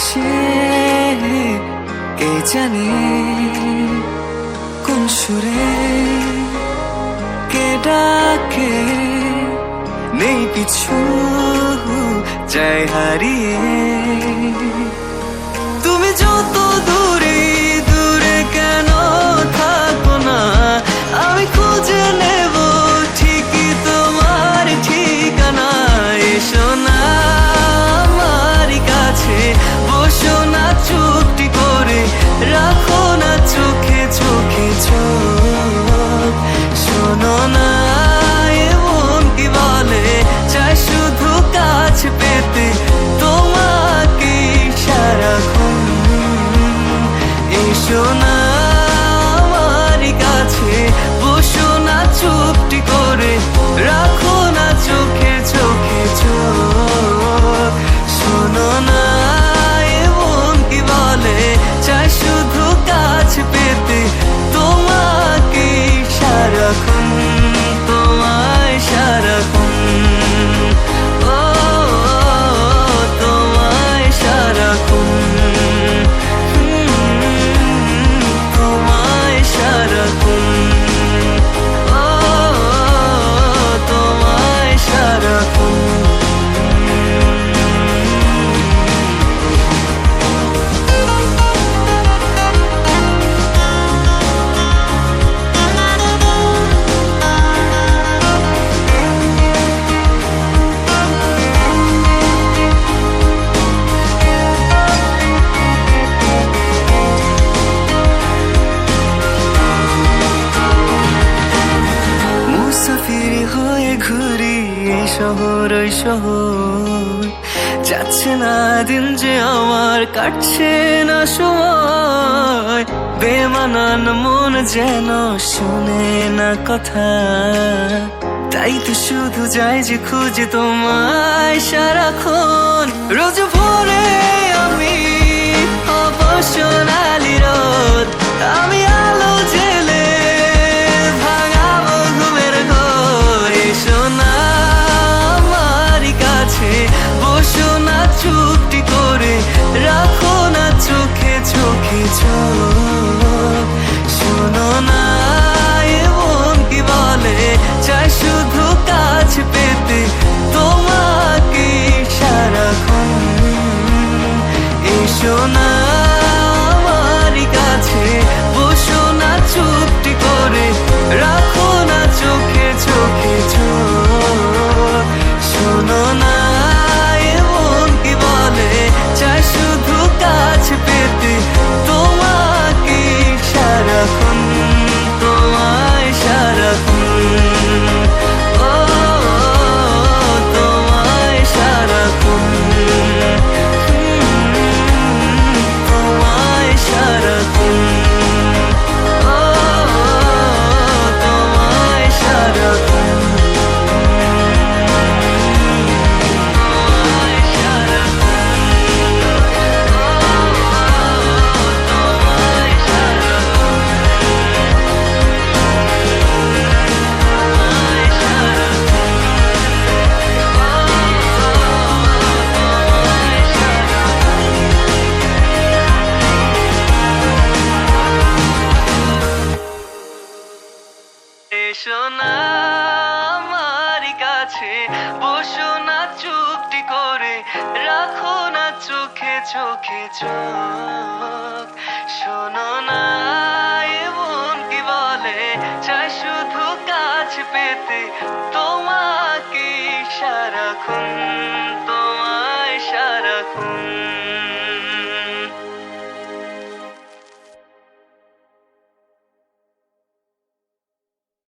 সে কে জানে কোন সুরে কে ডাকে, নেই পিছু যায় হারিয়ে। তুমি যত দূরে দূরে কেন থাকো না, আমি খুঁজে নেব ঠিকই তোমার ঠিকানা। এসো না আমার কাছে, বসো না চুপটি করে, রাখো না চোখে চোখে চোখ। শোনো না এমন কি বলে, চাই শুধু কাছ পেতে তোমাকে সারাক্ষণ। এসো না আমার কাছে, বসো না চুপটি করে, রাখো না চোখে চোখে চোখ। শোনো না এমন কি বলে, চাই শুধু কাছ পেতে তোমাকে সারাক্ষণ, তোমায় সারাক্ষণ। ও তোমায় সারাক্ষণ, তোমায় সারাক্ষণ। ও তোমায় সারাক্ষণ। মুসাফির হয়ে ঘুরি এই শহর ওই শহর, যাচ্ছে না দিন যে আমার, কাটছে না সময়। বেমানান মন যেন শুনে না কথা, তাই তো শুধু যাই যে খুঁজে তোমায় সারাক্ষণ। রোজ ভোরে আমি অবসনালি রোদ, আমি আলো জেলে ভাঙাবো ঘুমের ঘোর। এসো না আমার কাছে, বসো না চুপটি করে, রাখো না চোখে চোখে চোখ। শোনো না এমন কি বলে, চাই শুধু কাছ পেতে তোমাকে সারাক্ষণ। এসো না আমার কাছে, বসো না চুপটি করে, রাখো না চোখে চোখে চোখ। শোনো না এমন কি বলে, চাই শুধু কাছ পেতে তোমাকে সারাক্ষণ, তোমায় সারাক্ষণ। ও তোমায় সারাক্ষণ, তোমায় সারাক্ষণ। ও তোমায় সারাক্ষণ, তোমায় এসো না আমার কাছে, বসো না চুপটি করে, রাখো না চোখে চোখে চোখ। শোনো না এমন কি বলে, চাই শুধু কাছ পেতে তোমাকে সারাক্ষণ।